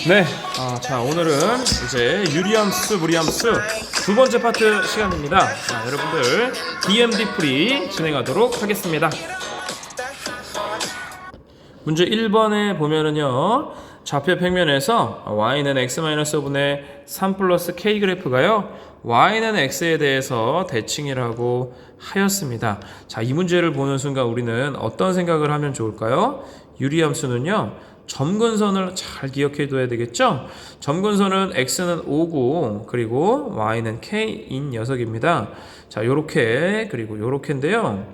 네, 자 오늘은 이제 유리함수, 무리함수 두 번째 파트 시간입니다. 자, 여러분들 DMD 풀이 진행하도록 하겠습니다. 문제 1번에 보면은요, 좌표 평면에서 y는 x-5분의 3 플러스 k 그래프가요, y는 x에 대해서 대칭이라고 하였습니다. 자, 이 문제를 보는 순간 우리는 어떤 생각을 하면 좋을까요? 유리함수는요, 점근선을 잘 기억해 둬야 되겠죠? 점근선은 x는 5고 그리고 y는 k인 녀석입니다. 자, 요렇게 그리고 요렇게인데요,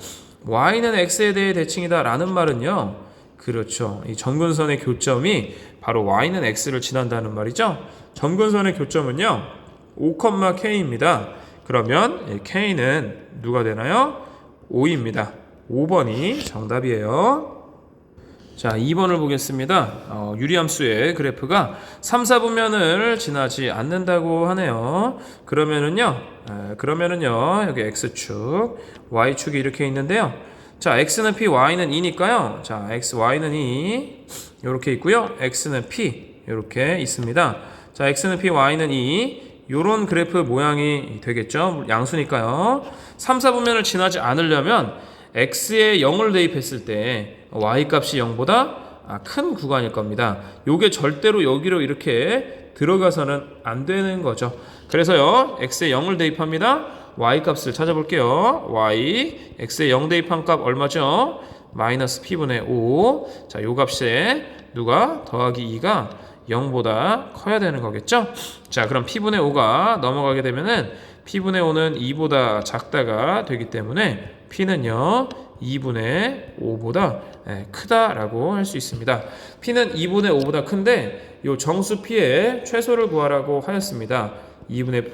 y는 x에 대해 대칭이다 라는 말은요, 그렇죠, 이 점근선의 교점이 바로 y는 x를 지난다는 말이죠. 점근선의 교점은요 5,k입니다. 그러면 k는 누가 되나요? 5입니다. 5번이 정답이에요. 자, 2번을 보겠습니다. 유리함수의 그래프가 3, 4분면을 지나지 않는다고 하네요. 그러면은요, 여기 x축, y축이 이렇게 있는데요. 자, x는 p, y는 2니까요. 자, x, y는 2 이렇게 있고요. x는 p 이렇게 있습니다. 자, x는 p, y는 2 요런 그래프 모양이 되겠죠. 양수니까요. 3, 4분면을 지나지 않으려면 x에 0을 대입했을 때 y 값이 0보다 큰 구간일 겁니다. 요게 절대로 여기로 이렇게 들어가서는 안 되는 거죠. 그래서요, x에 0을 대입합니다. y 값을 찾아볼게요. y, x에 0 대입한 값 얼마죠? 마이너스 p분의 5. 자, 요 값에 누가 더하기 2가 0보다 커야 되는 거겠죠? 자, 그럼 p분의 5가 넘어가게 되면은 p분의 5는 2보다 작다가 되기 때문에 p는요 2분의 5보다 크다라고 할 수 있습니다. p는 2분의 5보다 큰데 요 정수 p의 최소를 구하라고 하였습니다. 2분의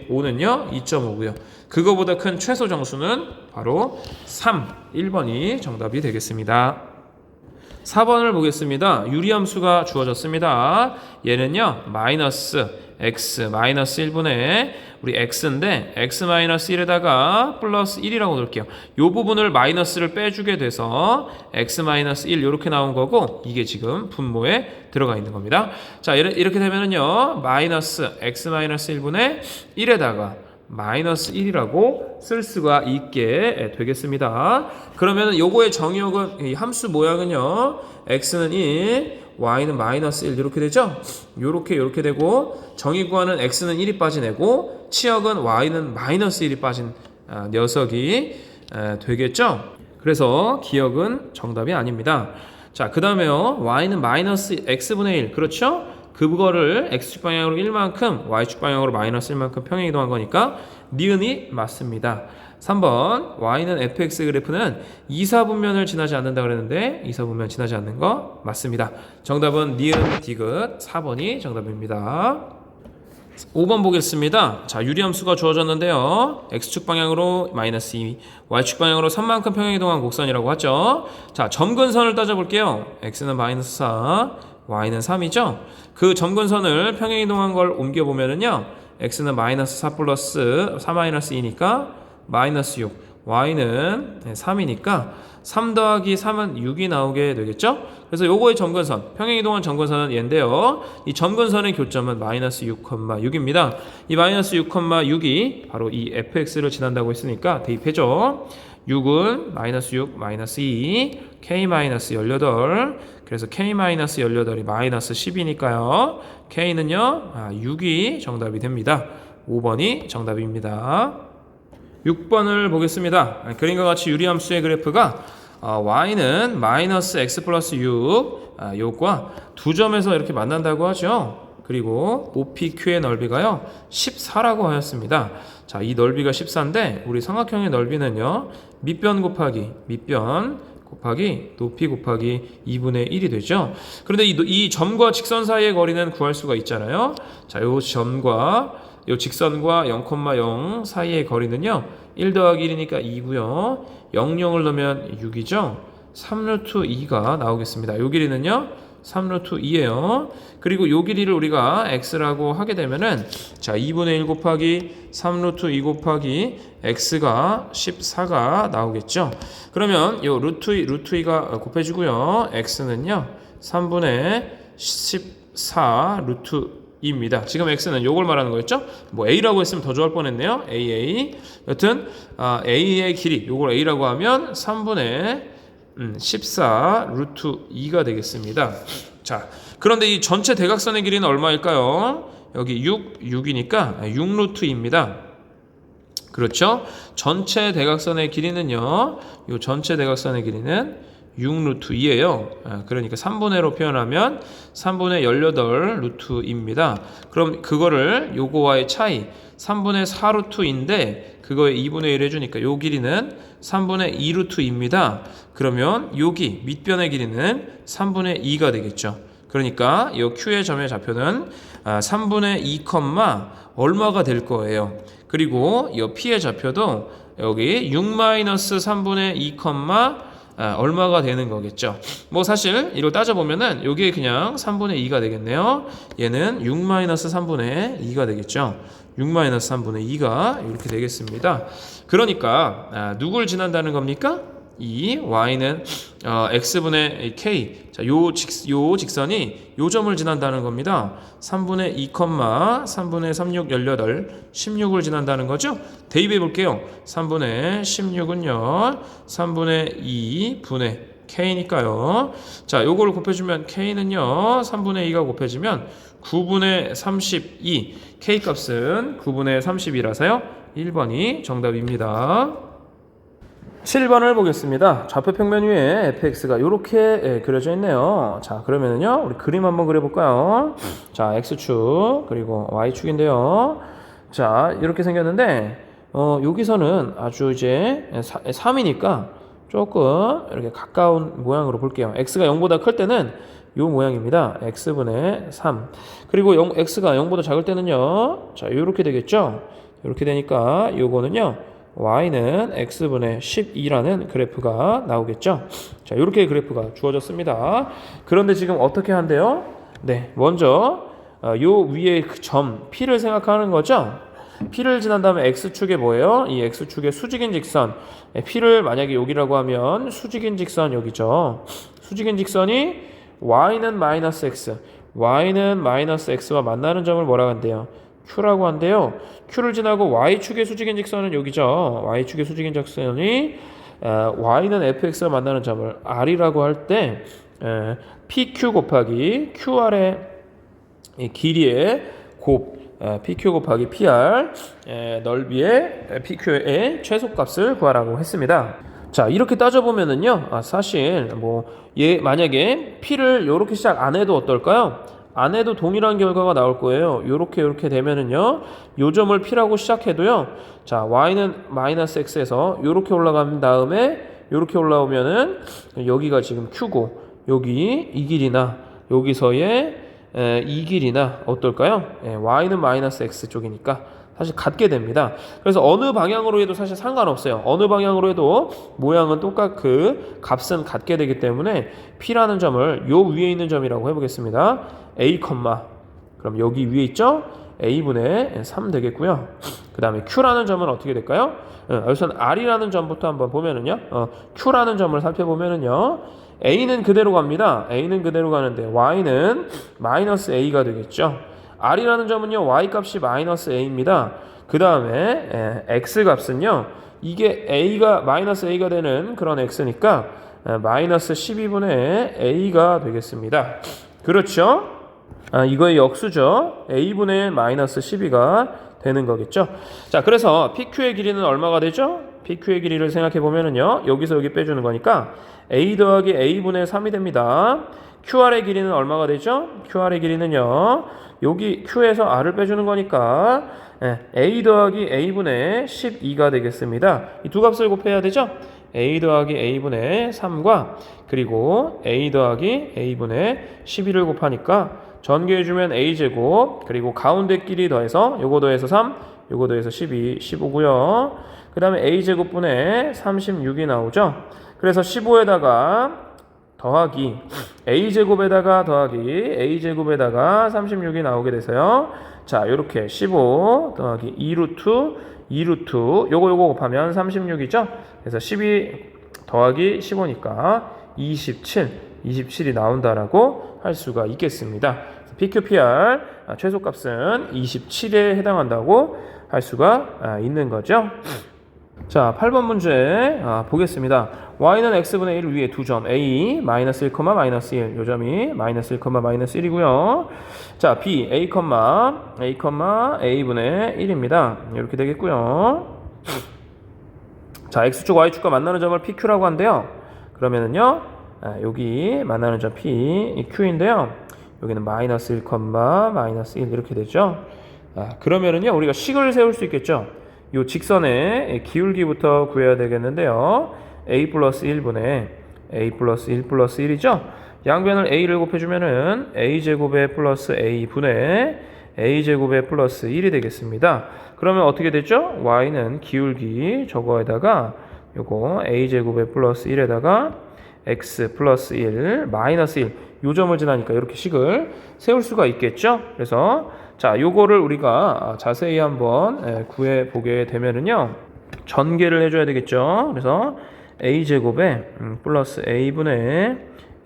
5는요 2.5고요. 그거보다 큰 최소 정수는 바로 3, 1번이 정답이 되겠습니다. 4번을 보겠습니다. 유리함수가 주어졌습니다. 얘는요 마이너스 x 마이너스 1분의 우리 x인데 x 마이너스 1에다가 플러스 1이라고 놓을게요. 요 부분을 마이너스를 빼주게 돼서 x 마이너스 1 이렇게 나온 거고, 이게 지금 분모에 들어가 있는 겁니다. 자, 이렇게 되면은요 마이너스 x 마이너스 1분의 1에다가 마이너스 1이라고 쓸 수가 있게 되겠습니다. 그러면 요거의 정의역은, 이 함수 모양은요 x는 1, y는 마이너스 1 이렇게 되죠. 요렇게 되고, 정의 구하는 x는 1이 빠진 애고 치역은 y는 마이너스 1이 빠진 녀석이 되겠죠. 그래서 기역은 정답이 아닙니다. 자, 그 다음에요, y는 마이너스 x분의 1, 그렇죠? 그거를 x축 방향으로 1만큼, y축 방향으로 마이너스 1만큼 평행 이동한 거니까 니은이 맞습니다. 3번, y는 fx 그래프는 2, 4분면을 지나지 않는다 그랬는데 2, 4분면 지나지 않는 거 맞습니다. 정답은 니은 디귿 4번이 정답입니다. 5번 보겠습니다. 자, 유리함수가 주어졌는데요, x축 방향으로 마이너스 2, y축 방향으로 3만큼 평행 이동한 곡선이라고 하죠. 자, 점근선을 따져볼게요. x는 마이너스 4, y는 3이죠. 그 점근선을 평행 이동한 걸 옮겨보면은요, x는 마이너스 4 플러스 4 마이너스 2니까 마이너스 6, y는 3이니까 3 더하기 3은 6이 나오게 되겠죠. 그래서 요거의 점근선, 평행 이동한 점근선은 얘인데요, 이 점근선의 교점은 마이너스 6,6입니다. 이 마이너스 6,6이 바로 이 fx를 지난다고 했으니까 대입해줘. 6은 마이너스 6, 마이너스 2, k 마이너스 18. 그래서 k 마이너스 18이 마이너스 10이니까요. k는요 6이 정답이 됩니다. 5번이 정답입니다. 6번을 보겠습니다. 그림과 같이 유리함수의 그래프가 y는 마이너스 x 플러스 6 요과 두 점에서 이렇게 만난다고 하죠. 그리고 OPQ의 넓이가요 14라고 하였습니다. 자, 이 넓이가 14인데 우리 삼각형의 넓이는요 밑변 곱하기 높이 곱하기 2분의 1이 되죠. 그런데 이 점과 직선 사이의 거리는 구할 수가 있잖아요. 자, 요 점과 요 직선과 0,0 사이의 거리는요 1 더하기 1이니까 2고요 0,0을 넣으면 6이죠. 3루트 2가 나오겠습니다. 요 길이는요 3루트 2예요. 그리고 요 길이를 우리가 x라고 하게 되면은, 자, 2분의 1 곱하기 3루트 2 곱하기 x가 14가 나오겠죠. 그러면 요 루트 2가 곱해주고요, x는요 3분의 10 14 루트 2입니다. 지금 x는 요걸 말하는 거였죠? 뭐 a라고 했으면 더 좋을 뻔했네요. a. 여튼 a의 길이 요걸 a라고 하면 3분의 14 루트 2가 되겠습니다. 자, 그런데 이 전체 대각선의 길이는 얼마일까요? 여기 6이니까 6 루트 2입니다. 그렇죠? 전체 대각선의 길이는요. 요 전체 대각선의 길이는 6 루트 2예요. 그러니까 3분의로 표현하면 3분의 18 루트 2입니다. 그럼 그거를 요거와의 차이 3분의 4 루트 2인데 그거에 2분의 1 해주니까 요 길이는 3분의 2 루트 2입니다. 그러면 여기 밑변의 길이는 3분의 2가 되겠죠. 그러니까 이 Q의 점의 좌표는 3분의 2, 얼마가 될 거예요. 그리고 이 P의 좌표도 여기 6-3분의 2, 얼마가 되는 거겠죠. 뭐 사실 이걸 따져보면은 여기에 그냥 3분의 2가 되겠네요. 얘는 6-3분의 2가 되겠죠. 6-3분의 2가 이렇게 되겠습니다. 그러니까 누굴 지난다는 겁니까? 이 y는 x분의 k. 자, 요 직선이 요 점을 지난다는 겁니다. 3분의 2, 3분의 36, 18, 16을 지난다는 거죠. 대입해 볼게요. 3분의 16은요. 3분의 2분의 k니까요. 자, 요거를 곱해주면 k는요. 3분의 2가 곱해지면 9분의 32. k 값은 9분의 32라서요. 1번이 정답입니다. 7번을 보겠습니다. 좌표 평면 위에 fx가 이렇게 그려져 있네요. 자, 그러면은요, 우리 그림 한번 그려볼까요? 자, x축 그리고 y축인데요. 자, 이렇게 생겼는데 여기서는 아주 이제 3이니까 조금 이렇게 가까운 모양으로 볼게요. x가 0보다 클 때는 요 모양입니다. x분의 3. 그리고 x가 0보다 작을 때는요. 자, 이렇게 되겠죠. 이렇게 되니까 요거는요. y는 x분의 12라는 그래프가 나오겠죠. 자, 이렇게 그래프가 주어졌습니다. 그런데 지금 어떻게 한대요? 네, 먼저 요 위에 그 점 P를 생각하는 거죠. P를 지난 다음에 x축에 뭐예요? 이 x축의 수직인 직선. P를 만약에 여기라고 하면 수직인 직선 여기죠. 수직인 직선이 y는 마이너스 x, y는 마이너스 x와 만나는 점을 뭐라고 한대요? Q라고 한대요. Q를 지나고 Y축의 수직인 직선은 여기죠. Y축의 수직인 직선이 Y는 fx와 만나는 점을 R이라고 할 때 PQ 곱하기 QR의 길이의 곱 PQ 곱하기 PR 넓이의 PQ의 최소값을 구하라고 했습니다. 자, 이렇게 따져보면은요, 사실 얘 만약에 P를 이렇게 시작 안 해도 어떨까요? 안 해도 동일한 결과가 나올 거예요. 요렇게 되면은요, 요 점을 P라고 시작해도요, 자, Y는 마이너스 X에서 요렇게 올라간 다음에 요렇게 올라오면은 여기가 지금 Q고, 여기 이 길이나 여기서의 이 길이나 어떨까요? Y는 마이너스 X 쪽이니까 사실 같게 됩니다. 그래서 어느 방향으로 해도 사실 상관없어요. 어느 방향으로 해도 모양은 그 값은 같게 되기 때문에 P라는 점을 요 위에 있는 점이라고 해보겠습니다. A, 그럼 여기 위에 있죠? A분의 3 되겠고요. 그 다음에 Q라는 점은 어떻게 될까요? 우선 R이라는 점부터 한번 보면은요. Q라는 점을 살펴보면은요. A는 그대로 갑니다. A는 그대로 가는데 Y는 마이너스 A가 되겠죠. R이라는 점은요, Y 값이 마이너스 A입니다. 그 다음에 X 값은요, 이게 A가 마이너스 A가 되는 그런 X니까 마이너스 12분의 A가 되겠습니다. 그렇죠? 이거의 역수죠. A분의 마이너스 12가 되는 거겠죠. 자, 그래서 PQ의 길이는 얼마가 되죠? PQ의 길이를 생각해 보면은요, 여기서 여기 빼주는 거니까 A 더하기 A분의 3이 됩니다. QR의 길이는 얼마가 되죠? QR의 길이는요, 여기 Q에서 R을 빼주는 거니까 A 더하기 A분의 12가 되겠습니다. 이 두 값을 곱해야 되죠? A 더하기 A분의 3과 그리고 A 더하기 A분의 12를 곱하니까 전개해주면 A제곱 그리고 가운데 끼리 더해서 요거 더해서 3, 요거 더해서 12, 15고요. 그 다음에 A제곱분의 36이 나오죠. 그래서 15에다가 더하기 A제곱에다가 더하기 A제곱에다가 36이 나오게 돼서요. 자, 요렇게 15 더하기 2루트 요거 곱하면 36이죠. 그래서 12 더하기 15니까 27이 나온다라고 할 수가 있겠습니다. PQPR 최소값은 27에 해당한다고 할 수가 있는 거죠. 자, 8번 문제 보겠습니다. y는 x분의 1 위에 두 점 a 마이너스 1, 마이너스 1 요 점이 마이너스 1, 마이너스 1이고요. 자, b a, a분의 1입니다. 이렇게 되겠고요. 자, x축 y축과 만나는 점을 pq라고 한대요. 그러면은요, 여기 만나는 점 p q인데요. 여기는 마이너스 1, 마이너스 1 이렇게 되죠. 그러면은요, 우리가 식을 세울 수 있겠죠. 이 직선의 기울기부터 구해야 되겠는데요. a 플러스 1분의 a 플러스 1 플러스 1이죠. 양변을 a를 곱해주면은 a제곱에 플러스 a분의 a제곱에 플러스 1이 되겠습니다. 그러면 어떻게 되죠? y는 기울기 저거에다가 요거 a제곱에 플러스 1에다가 x 플러스 1 마이너스 1 요 점을 지나니까 이렇게 식을 세울 수가 있겠죠. 그래서 자, 요거를 우리가 자세히 한번 구해 보게 되면은요, 전개를 해줘야 되겠죠. 그래서 a제곱에 플러스 a분의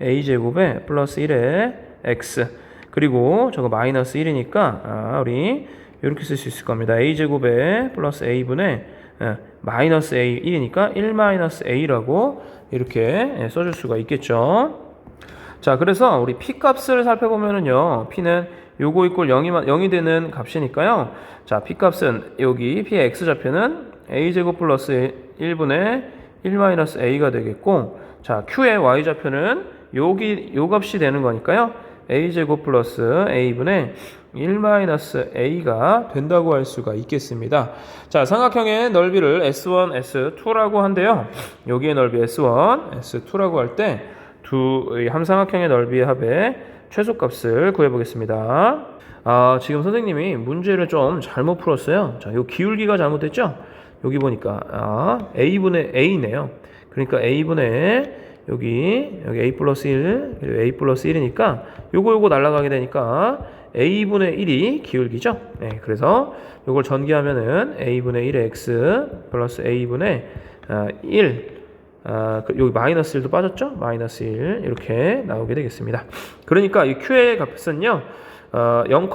a제곱에 플러스 1의 x, 그리고 저거 마이너스 1이니까 우리 이렇게 쓸 수 있을 겁니다. a제곱에 플러스 a분의 마이너스 a 1이니까 1 마이너스 a라고 이렇게 써줄 수가 있겠죠. 자, 그래서 우리 p 값을 살펴보면은요, p는 요거 이꼴 0이 되는 값이니까요. 자, p 값은 여기 p의 x좌표는 a제곱 플러스 1분의 1 마이너스 a가 되겠고, 자, q의 y좌표는 여기 요 값이 되는 거니까요. a제곱 플러스 a분의 1 마이너스 a가 된다고 할 수가 있겠습니다. 자, 삼각형의 넓이를 S1, S2라고 한대요. 여기의 넓이 S1, S2라고 할 때 두 함삼각형의 넓이의 합의 최소값을 구해보겠습니다. 지금 선생님이 문제를 좀 잘못 풀었어요. 자, 요 기울기가 잘못됐죠? 여기 보니까 a분의 a네요. 그러니까 a분의 여기 a 플러스 1, 그리고 a 플러스 1이니까 요거 날아가게 되니까 a분의 1이 기울기죠. 네, 그래서 요걸 전개하면은 a분의 1의 x 플러스 a분의 1, 여기 마이너스 1도 빠졌죠? 마이너스 1 이렇게 나오게 되겠습니다. 그러니까 이 q의 값은요 0,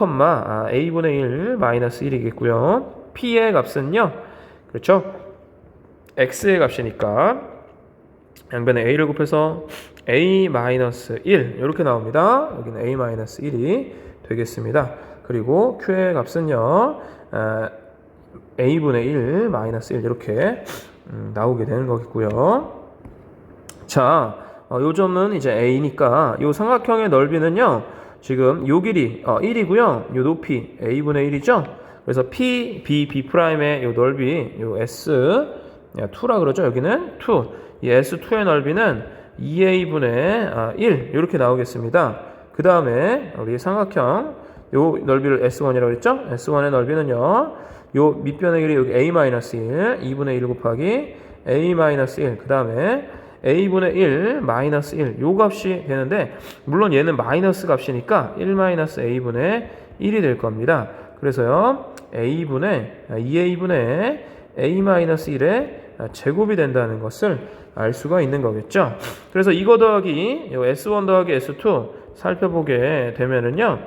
a분의 1 마이너스 1이겠고요. p의 값은요, 그렇죠? x의 값이니까 양변에 a를 곱해서 a 마이너스 1 이렇게 나옵니다. 여기는 a 마이너스 1이 되겠습니다. 그리고 q의 값은요 a분의 1 마이너스 1 이렇게 나오게 되는 거겠고요. 자, 요 점은 이제 a니까 요 삼각형의 넓이는요, 지금 요 길이 1이고요. 요 높이 a분의 1이죠. 그래서 p, b'의 요 넓이 요 s2라 그러죠. 여기는 2. 이 s2의 넓이는 2a분의 1 이렇게 나오겠습니다. 그 다음에 우리 삼각형 요 넓이를 s1이라고 했죠. s1의 넓이는요, 요 밑변의 길이 여기 a-1 2분의 1 곱하기 a-1 그 다음에 a분의 1 마이너스 1 요 값이 되는데, 물론 얘는 마이너스 값이니까 1 마이너스 a분의 1이 될 겁니다. 그래서요 2a분의 a 마이너스 1의 제곱이 된다는 것을 알 수가 있는 거겠죠. 그래서 이거 더하기 S1 더하기 S2 살펴보게 되면은요,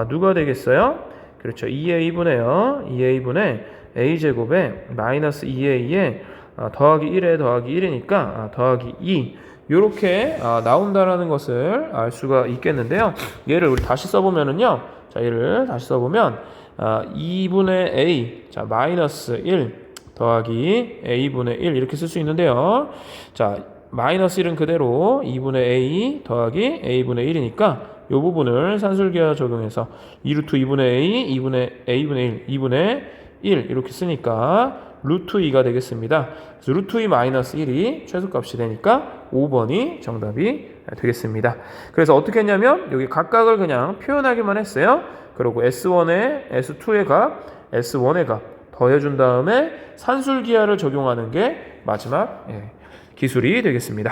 누가 되겠어요? 그렇죠. 2a분의 a제곱에 마이너스 2a에 더하기 1에 더하기 1이니까 더하기 2 요렇게 나온다라는 것을 알 수가 있겠는데요. 얘를 우리 다시 써보면은요, 자, 얘를 다시 써보면 2분의 a, 자, 마이너스 1 더하기 a분의 1 이렇게 쓸 수 있는데요. 자, 마이너스 1은 그대로 2분의 a 더하기 a분의 1이니까 이 부분을 산술기하 적용해서 2루트 2분의 a, 2분의 a분의 1, 2분의 1 이렇게 쓰니까 루트 2가 되겠습니다. 그래서 루트 2 마이너스 1이 최소값이 되니까 5번이 정답이 되겠습니다. 그래서 어떻게 했냐면 여기 각각을 그냥 표현하기만 했어요. 그리고 S1의 S2의 값, S1의 값 더해준 다음에 산술기하를 적용하는 게 마지막 기술이 되겠습니다.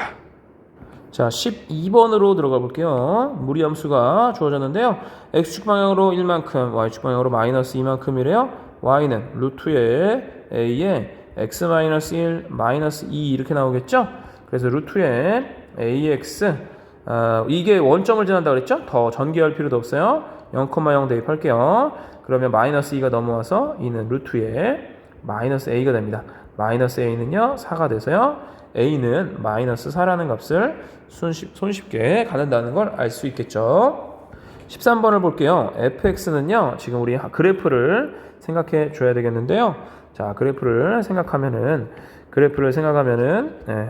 자, 12번으로 들어가 볼게요. 무리함수가 주어졌는데요. x축 방향으로 1만큼, y축 방향으로 마이너스 2만큼이래요. y는 루트의 a에 x 마이너스 1, 마이너스 2 이렇게 나오겠죠? 그래서 루트의 ax 이게 원점을 지난다 그랬죠? 더 전개할 필요도 없어요. 0,0 대입할게요. 그러면 마이너스 2가 넘어와서 2는 루트 2에 마이너스 a가 됩니다. 마이너스 a는요 4가 돼서요 a는 마이너스 4라는 값을 손쉽게 갖는다는 걸 알 수 있겠죠. 13번을 볼게요. fx는요 지금 우리 그래프를 생각해 줘야 되겠는데요. 자, 그래프를 생각하면은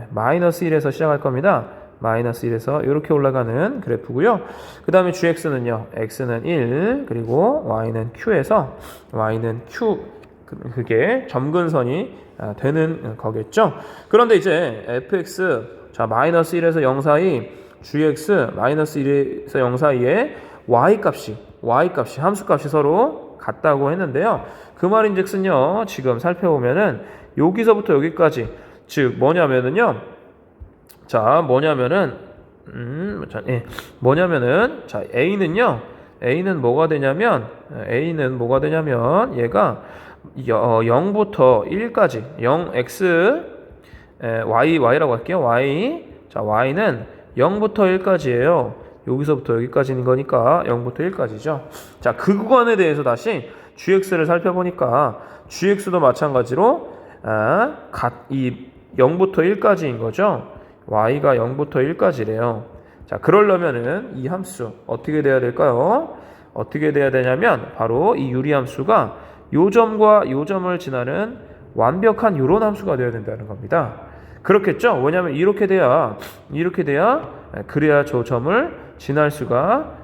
마이너스 1에서 시작할 겁니다. 마이너스 1에서 이렇게 올라가는 그래프고요. 그 다음에 gx는요. x는 1 그리고 y는 q에서 y는 q 그게 점근선이 되는 거겠죠. 그런데 이제 fx 자 마이너스 1에서 0 사이 gx 마이너스 1에서 0 사이에 y값이 함수값이 서로 같다고 했는데요. 그 말인즉슨요. 지금 살펴보면은 여기서부터 여기까지 즉 뭐냐면은요. 자 a는 뭐가 되냐면 얘가 0부터 1까지 0x y라고 할게요. y는 0부터 1까지예요. 여기서부터 여기까지인 거니까 0부터 1까지죠. 자, 그 구간에 대해서 다시 gx를 살펴보니까 gx도 마찬가지로 이 0부터 1까지인 거죠. y가 0부터 1까지래요. 자, 그러려면은 이 함수 어떻게 돼야 될까요? 어떻게 돼야 되냐면 바로 이 유리함수가 요 점과 요 점을 지나는 완벽한 요런 함수가 되어야 된다는 겁니다. 그렇겠죠? 왜냐하면 이렇게 돼야 그래야 저 점을 지날 수가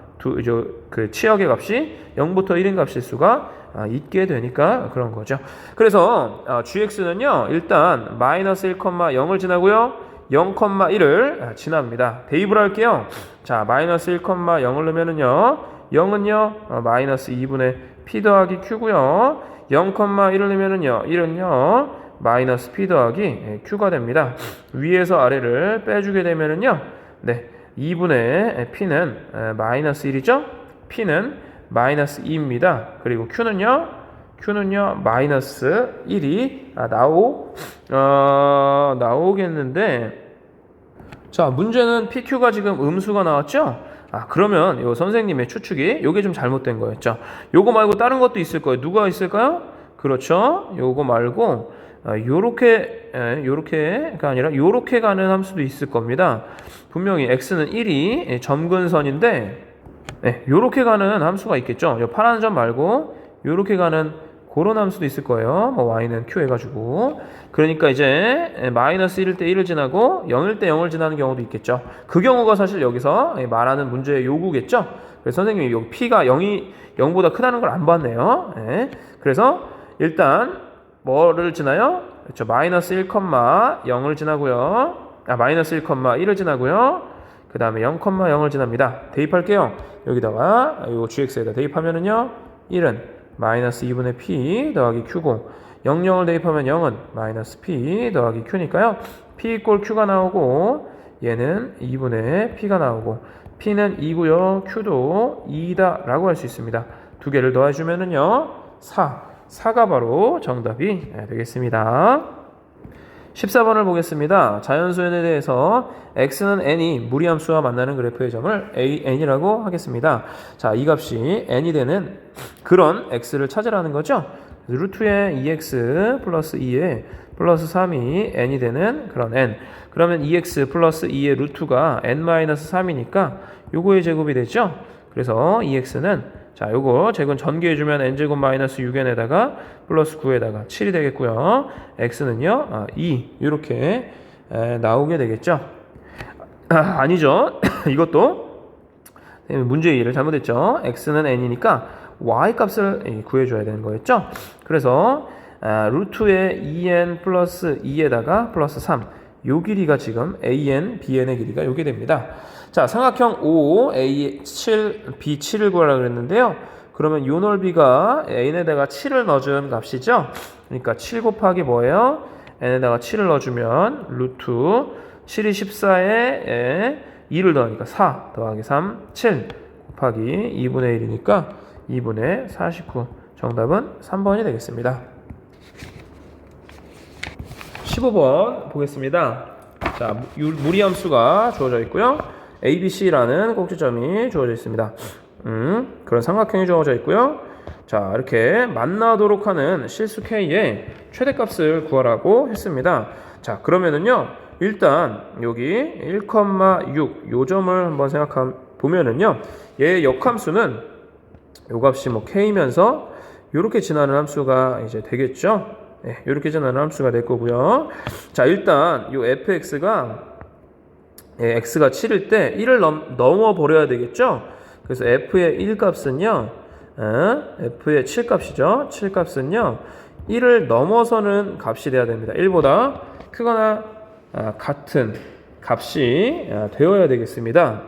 그 치역의 값이 0부터 1인 값일 수가 있게 되니까 그런 거죠. 그래서 gx는요 일단 마이너스 1,0을 지나고요 0,1을 지납니다. 대입을 할게요. 자 마이너스 1,0을 넣으면은요 0은요 마이너스 2분의 p 더하기 q고요 0,1을 넣으면은요 1은요 마이너스 p 더하기 q가 됩니다. 위에서 아래를 빼주게 되면은요 2분의 p는 마이너스 1이죠. p는 마이너스 2입니다. 그리고 q는요 마이너스 1이 나오겠는데 자 문제는 pq가 지금 음수가 나왔죠. 그러면 요 선생님의 추측이 요게 좀 잘못된 거였죠. 요거 말고 다른 것도 있을 거예요. 누가 있을까요? 그렇죠. 요거 말고 요렇게가 아니라 요렇게 가는 함수도 있을 겁니다. 분명히 x는 1이 점근선인데 요렇게 가는 함수가 있겠죠. 요 파란 점 말고 요렇게 가는 그런 함수도 있을 거예요. 뭐 y는 q 해가지고 그러니까 이제 마이너스 1일 때 1을 지나고 0일 때 0을 지나는 경우도 있겠죠. 그 경우가 사실 여기서 말하는 문제의 요구겠죠. 그래서 선생님이 여기 p가 0보다 크다는 걸 안 봤네요. 그래서 일단 뭐를 지나요? 그렇죠. 마이너스 1,0을 지나고요. 마이너스 1,1을 지나고요. 그 다음에 0,0을 지납니다. 대입할게요. 여기다가 요 gx에다 대입하면은요 1은 마이너스 2분의 p 더하기 q고 0을 대입하면 0은 마이너스 p 더하기 q니까요. p 이꼴 q가 나오고 얘는 2분의 p가 나오고 p는 2고요. q도 2다 라고 할 수 있습니다. 두 개를 더해주면은요 4가 바로 정답이 되겠습니다. 14번을 보겠습니다. 자연수연에 대해서 x는 n이 무리함수와 만나는 그래프의 점을 an이라고 하겠습니다. 자, 이 값이 n이 되는 그런 x를 찾으라는 거죠. 루트의 2x 플러스 2에 플러스 3이 n이 되는 그런 n. 그러면 2x 플러스 2의 루트가 n-3이니까 요거의 제곱이 되죠. 그래서 2x는 자, 요거 제곱 전개해주면 n제곱 마이너스 6n에다가 플러스 9에다가 7이 되겠고요. x는요 2 이렇게 나오게 되겠죠. 아니죠. 이것도 문제 이해를 잘못했죠. x는 n이니까 y 값을 구해줘야 되는 거였죠. 그래서 루트의 2n 플러스 2에다가 플러스 3 요 길이가 지금 an, bn의 길이가 요게 됩니다. 자, 삼각형 O, A, 7, B, 7을 구하라 그랬는데요. 그러면 요 넓이가 n에다가 7을 넣어준 값이죠. 그러니까 7 곱하기 뭐예요? n에다가 7을 넣어주면 루트 7이 14에 2를 더하니까 4 더하기 3, 7 곱하기 2분의 1이니까 2분의 49. 정답은 3번이 되겠습니다. 15번 보겠습니다. 자, 무리함수가 주어져 있고요. ABC라는 꼭지점이 주어져 있습니다. 그런 삼각형이 주어져 있고요. 자, 이렇게 만나도록 하는 실수 K의 최대값을 구하라고 했습니다. 자, 그러면은요, 일단 여기 1,6 요 점을 한번 생각해 보면은요, 얘의 역함수는 요 값이 뭐 K면서 요렇게 지나는 함수가 이제 되겠죠. 네, 요렇게 지나는 함수가 될 거고요. 자, 일단 요 fx가 x가 7일 때 1을 넘어 버려야 되겠죠. 그래서 f의 1 값은요, f의 7 값이죠. 7 값은요, 1을 넘어서는 값이 돼야 됩니다. 1보다 크거나 같은 값이 되어야 되겠습니다.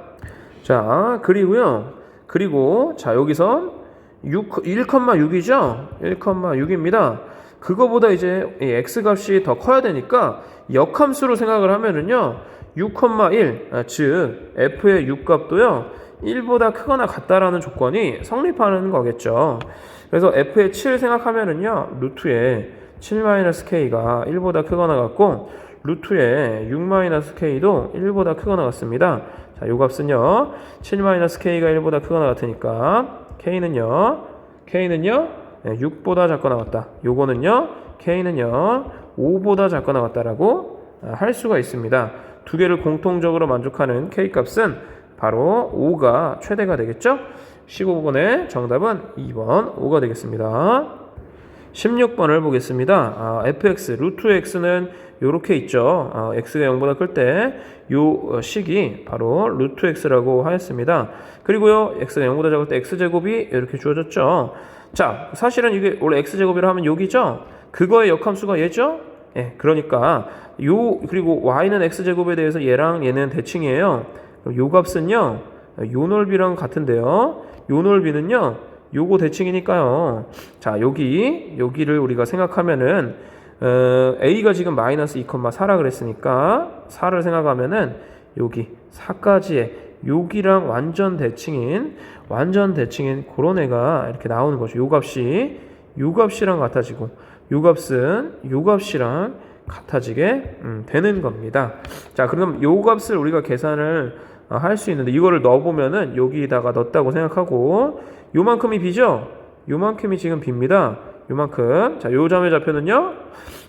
자, 그리고 자, 여기서 1,6이죠. 1,6입니다. 그거보다 이제 x 값이 더 커야 되니까 역함수로 생각을 하면은요, 6,1, 즉 f의 6값도요 1보다 크거나 같다라는 조건이 성립하는 거겠죠. 그래서 f의 7 생각하면은요, 루트의 7-k가 1보다 크거나 같고 루트의 6-k도 1보다 크거나 같습니다. 자, 요 값은요, 7-k가 1보다 크거나 같으니까 k는요 6보다 작거나 같다. 요거는요, k는요 5보다 작거나 같다라고 할 수가 있습니다. 두 개를 공통적으로 만족하는 k 값은 바로 5가 최대가 되겠죠? 15번의 정답은 2번 5가 되겠습니다. 16번을 보겠습니다. fx, 루트 x는 요렇게 있죠. x가 0보다 클 때 요 식이 바로 루트 x라고 하였습니다. 그리고요, x가 0보다 작을 때 x제곱이 이렇게 주어졌죠. 자, 사실은 이게 원래 x제곱이라 하면 여기죠. 그거의 역함수가 얘죠. 예, 그러니까 그리고 y는 x제곱에 대해서 얘랑 얘는 대칭이에요. 요 값은요, 요 넓이랑 같은데요. 요 넓이는요, 요거 대칭이니까요. 자, 여기를 우리가 생각하면은 a가 지금 마이너스 2,4라 그랬으니까 4를 생각하면은 여기 4까지의 여기랑 완전 대칭인 그런 애가 이렇게 나오는 거죠. 요 값이랑 같아지고 요 값은 요 값이랑 같아지게 되는 겁니다. 자, 그럼 요 값을 우리가 계산을 할 수 있는데 이거를 넣어보면은 여기다가 넣었다고 생각하고 요만큼이 b죠? 요만큼이 지금 b입니다. 요만큼. 자, 요 점의 좌표는요,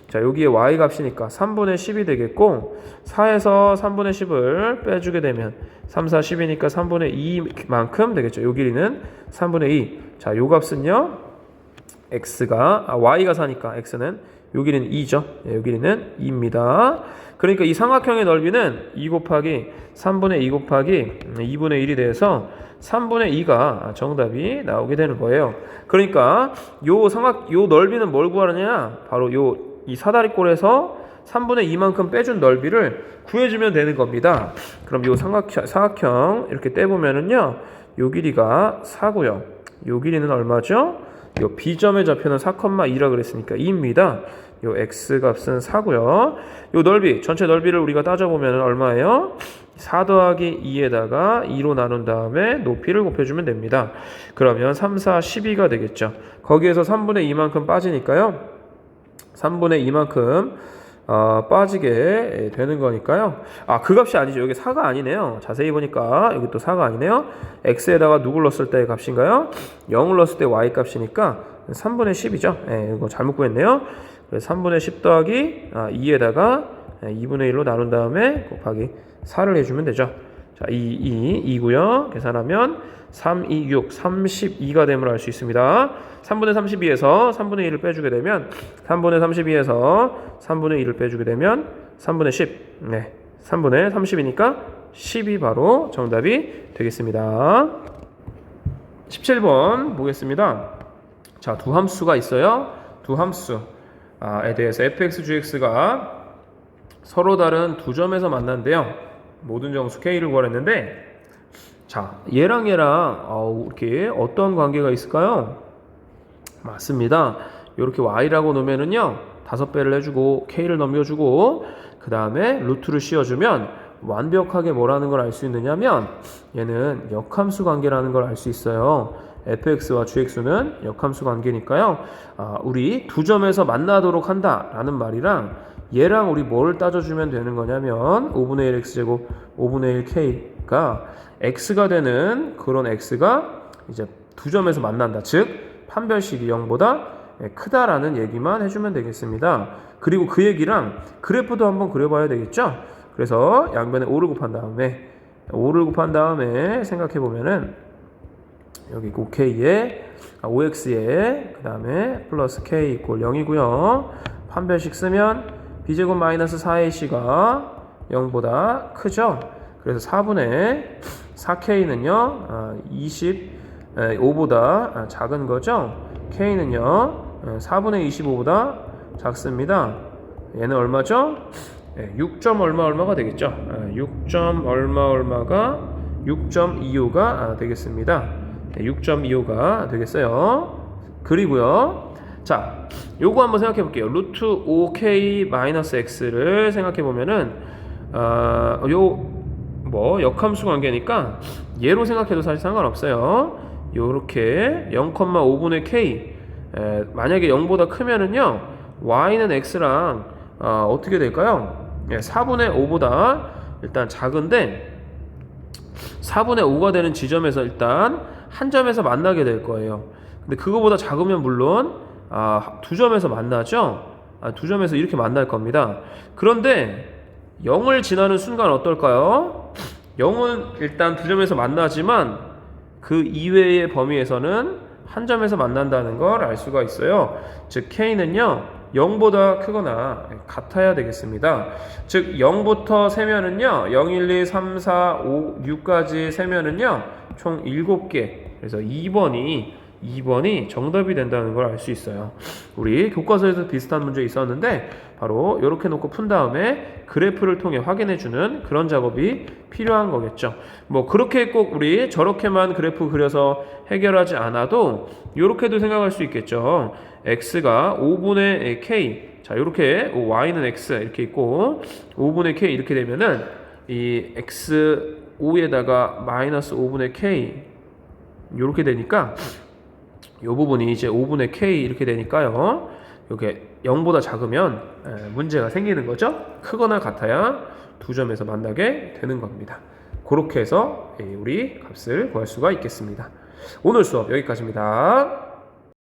자, 여기에 y 값이니까 3분의 10이 되겠고 4에서 3분의 10을 빼주게 되면 3, 4, 10이니까 3분의 2만큼 되겠죠. 요 길이는 3분의 2. 자, 요 값은요, y가 4니까 x는 요 길이는 2죠. 네, 요 길이는 2입니다. 그러니까 이 삼각형의 넓이는 2 곱하기 3분의 2 곱하기 2분의 1이 돼서 3분의 2가 정답이 나오게 되는 거예요. 그러니까 요 넓이는 뭘 구하느냐? 바로 이 사다리꼴에서 3분의 2만큼 빼준 넓이를 구해주면 되는 겁니다. 그럼 요 사각형 이렇게 떼보면은요, 요 길이가 4고요. 요 길이는 얼마죠? 요 B점의 좌표는 4,2라 그랬으니까 2입니다. 요 X 값은 4고요. 요 넓이, 전체 넓이를 우리가 따져보면 얼마예요? 4 더하기 2에다가 2로 나눈 다음에 높이를 곱해주면 됩니다. 그러면 3, 4, 12가 되겠죠. 거기에서 3분의 2만큼 빠지니까요, 3분의 2만큼 빠지게 되는 거니까요. 그 값이 아니죠. 여기 4가 아니네요. 자세히 보니까 여기 또 4가 아니네요. x에다가 누굴 넣었을 때의 값인가요? 0을 넣었을 때 y 값이니까 3분의 10이죠. 예, 이거 잘못 구했네요. 그래서 3분의 10 더하기 2에다가 2분의 1로 나눈 다음에 곱하기 4를 해주면 되죠. 자, 2고요. 계산하면 3, 2, 6, 32가 됨을 알 수 있습니다. 3분의 32에서 3분의 1을 빼주게 되면 3분의 32에서 3분의 1을 빼주게 되면 3분의 10. 네, 3분의 30이니까 10이 바로 정답이 되겠습니다. 17번 보겠습니다. 자, 두 함수가 있어요. 두 함수에 대해서 fx, gx가 서로 다른 두 점에서 만난대요. 모든 정수 k를 구하랬는데, 자, 얘랑 이렇게 어떤 관계가 있을까요? 맞습니다. 이렇게 y라고 놓으면은요, 5배를 해주고 k를 넘겨주고 그 다음에 루트를 씌워주면 완벽하게 뭐라는 걸 알 수 있느냐면, 얘는 역함수 관계라는 걸 알 수 있어요. fx와 gx는 역함수 관계니까요, 우리 두 점에서 만나도록 한다라는 말이랑 얘랑 우리 뭘 따져주면 되는 거냐면 5분의 1 x제곱 5분의 1 k 되니까 x가 되는 그런 x가 이제 두 점에서 만난다. 즉 판별식이 0보다 크다라는 얘기만 해주면 되겠습니다. 그리고 그 얘기랑 그래프도 한번 그려봐야 되겠죠. 그래서 양변에 5를 곱한 다음에 생각해 보면은 여기 5k에 5x에 그 다음에 플러스 k 이꼴 0이고요. 판별식 쓰면 b제곱 마이너스 4ac가 0보다 크죠. 그래서 4분의 4k는요 25보다 작은 거죠. k는요 4분의 25보다 작습니다. 얘는 얼마죠? 6점 얼마가 되겠죠. 6점 얼마가 6.25가 되겠습니다. 6.25가 되겠어요. 그리고요. 자, 요거 한번 생각해 볼게요. 루트 5k-x를 생각해 보면은 역함수 관계니까 얘로 생각해도 사실 상관없어요. 요렇게 0,5분의 k 만약에 0보다 크면은요 y는 x랑 어떻게 될까요? 4분의 5보다 일단 작은데 4분의 5가 되는 지점에서 일단 한 점에서 만나게 될 거예요. 근데 그거보다 작으면 물론 두 점에서 만나죠. 두 점에서 이렇게 만날 겁니다. 그런데 0을 지나는 순간 어떨까요? 0은 일단 두 점에서 만나지만 그 이외의 범위에서는 한 점에서 만난다는 걸 알 수가 있어요. 즉 k는요 0보다 크거나 같아야 되겠습니다. 즉 0부터 세면은요 0, 1, 2, 3, 4, 5, 6까지 세면은요 총 7개. 그래서 2번이 정답이 된다는 걸 알 수 있어요. 우리 교과서에서 비슷한 문제 있었는데 바로 이렇게 놓고 푼 다음에 그래프를 통해 확인해주는 그런 작업이 필요한 거겠죠. 뭐 그렇게 꼭 우리 저렇게만 그래프 그려서 해결하지 않아도 이렇게도 생각할 수 있겠죠. x가 5분의 k, 자 이렇게 y는 x 이렇게 있고 5분의 k 이렇게 되면은 이 x 5에다가 마이너스 5분의 k 이렇게 되니까 이 부분이 이제 5분의 k 이렇게 되니까요. 이게 0보다 작으면 문제가 생기는 거죠. 크거나 같아야 두 점에서 만나게 되는 겁니다. 그렇게 해서 우리 값을 구할 수가 있겠습니다. 오늘 수업 여기까지입니다.